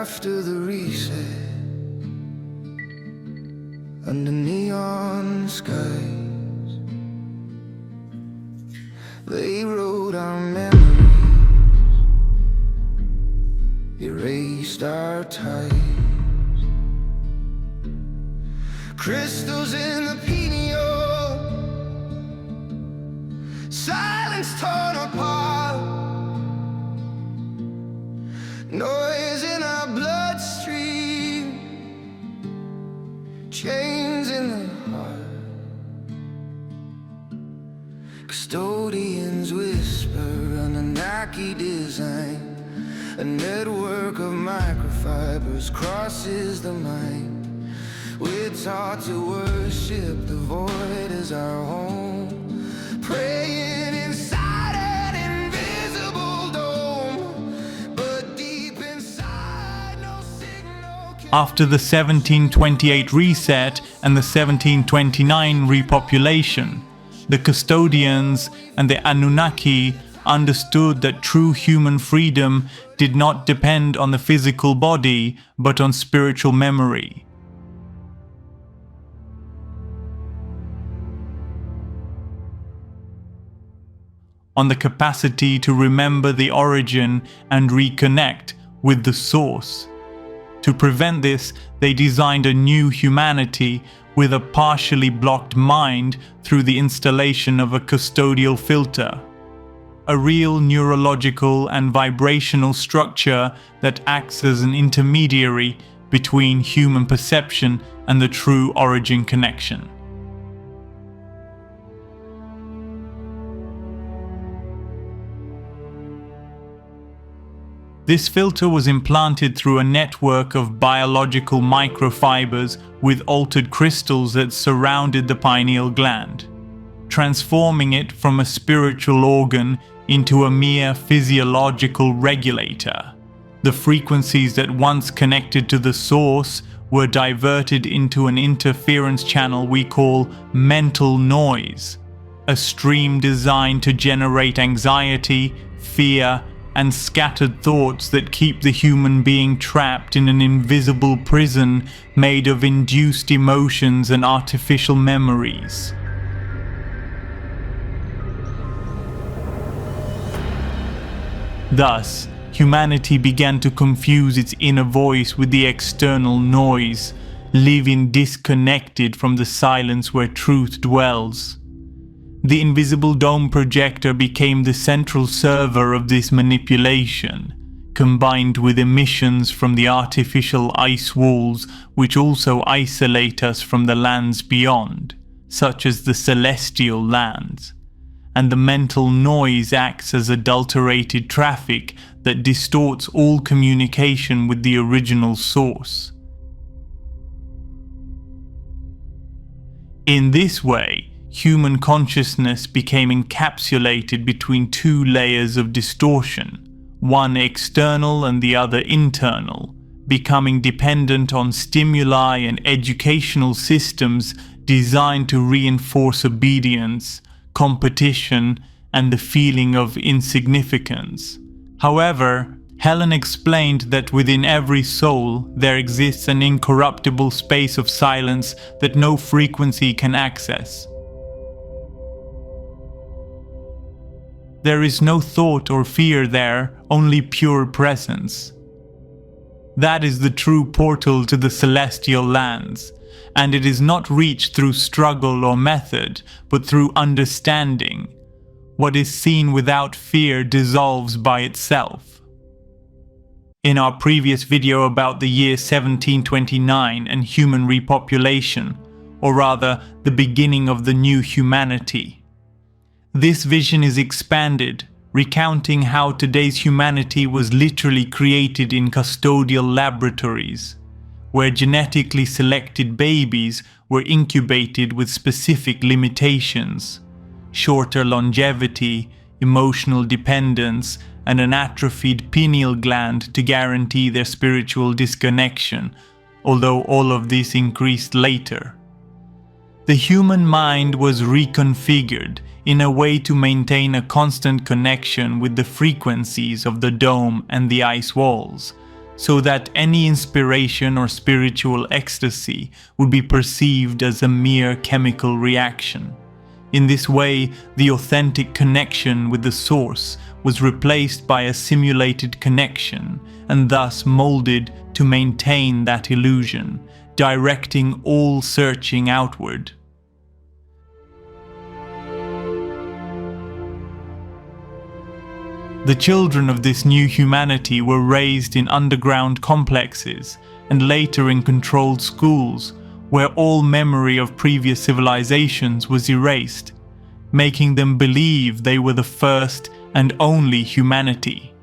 after the reset, under neon skies, they wrote our memories, erased our ties. Crystals in the pineal, silence torn apart, noise in our bloodstream, chains in the heart. Custodians whisper, Anunnaki design, a network of microfibers crosses the mind. We're taught to worship the void as our home, praying inside an invisible dome, but deep inside no signal can... After the 1728 reset and the 1729 repopulation, the Custodians and the Anunnaki understood that true human freedom did not depend on the physical body, but on spiritual memory. On the capacity to remember the origin and reconnect with the source. To prevent this, they designed a new humanity with a partially blocked mind through the installation of a custodial filter, a real neurological and vibrational structure that acts as an intermediary between human perception and the true origin connection. This filter was implanted through a network of biological microfibers with altered crystals that surrounded the pineal gland, transforming it from a spiritual organ into a mere physiological regulator. The frequencies that once connected to the source were diverted into an interference channel we call mental noise, a stream designed to generate anxiety, fear, and scattered thoughts that keep the human being trapped in an invisible prison made of induced emotions and artificial memories. Thus, humanity began to confuse its inner voice with the external noise, living disconnected from the silence where truth dwells. The invisible dome projector became the central server of this manipulation, combined with emissions from the artificial ice walls which also isolate us from the lands beyond, such as the celestial lands. And the mental noise acts as adulterated traffic that distorts all communication with the original source. In this way, human consciousness became encapsulated between two layers of distortion, one external and the other internal, becoming dependent on stimuli and educational systems designed to reinforce obedience, competition, and the feeling of insignificance. However, Helen explained that within every soul there exists an incorruptible space of silence that no frequency can access. There is no thought or fear there, only pure presence. That is the true portal to the celestial lands, and it is not reached through struggle or method, but through understanding. What is seen without fear dissolves by itself. In our previous video about the year 1729 and human repopulation, or rather, the beginning of the new humanity, this vision is expanded, recounting how today's humanity was literally created in custodial laboratories, where genetically selected babies were incubated with specific limitations, shorter longevity, emotional dependence, and an atrophied pineal gland to guarantee their spiritual disconnection, although all of this increased later. The human mind was reconfigured in a way to maintain a constant connection with the frequencies of the dome and the ice walls, so that any inspiration or spiritual ecstasy would be perceived as a mere chemical reaction. In this way, the authentic connection with the source was replaced by a simulated connection, and thus molded to maintain that illusion, directing all searching outward. The children of this new humanity were raised in underground complexes and later in controlled schools, where all memory of previous civilizations was erased, making them believe they were the first and only humanity.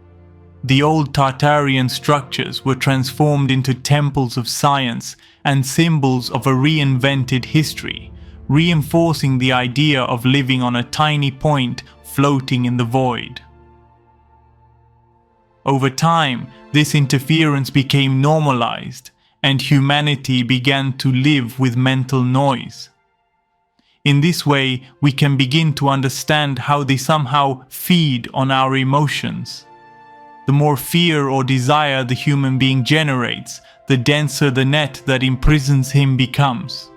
The old Tartarian structures were transformed into temples of science and symbols of a reinvented history, reinforcing the idea of living on a tiny point floating in the void. Over time, this interference became normalized, and humanity began to live with mental noise. In this way, we can begin to understand how they somehow feed on our emotions. The more fear or desire the human being generates, the denser the net that imprisons him becomes.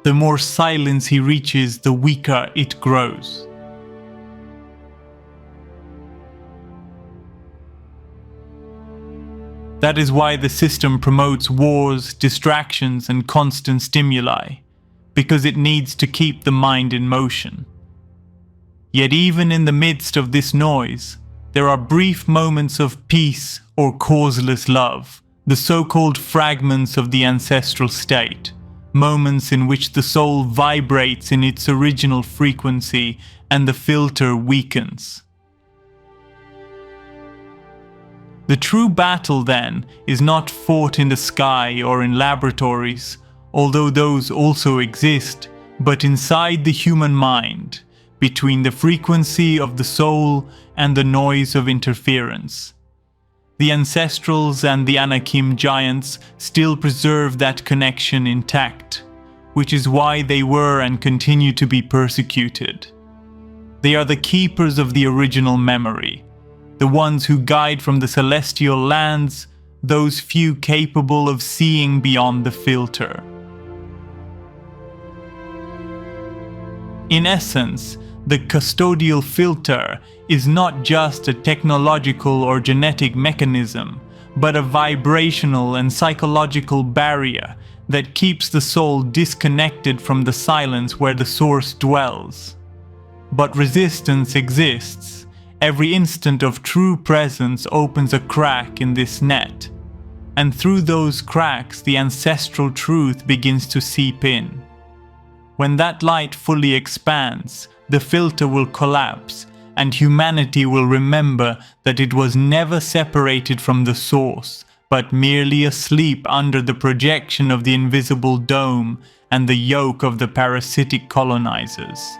The more silence he reaches, the weaker it grows. That is why the system promotes wars, distractions, and constant stimuli, because it needs to keep the mind in motion. Yet even in the midst of this noise, there are brief moments of peace or causeless love, the so-called fragments of the ancestral state, moments in which the soul vibrates in its original frequency and the filter weakens. The true battle, then, is not fought in the sky or in laboratories, although those also exist, but inside the human mind, between the frequency of the soul and the noise of interference. The ancestrals and the Anakim giants still preserve that connection intact, which is why they were and continue to be persecuted. They are the keepers of the original memory, the ones who guide from the celestial lands, those few capable of seeing beyond the filter. In essence, the custodial filter is not just a technological or genetic mechanism, but a vibrational and psychological barrier that keeps the soul disconnected from the silence where the source dwells. But resistance exists. Every instant of true presence opens a crack in this net, and through those cracks the ancestral truth begins to seep in. When that light fully expands, the filter will collapse, and humanity will remember that it was never separated from the source, but merely asleep under the projection of the invisible dome and the yoke of the parasitic colonizers.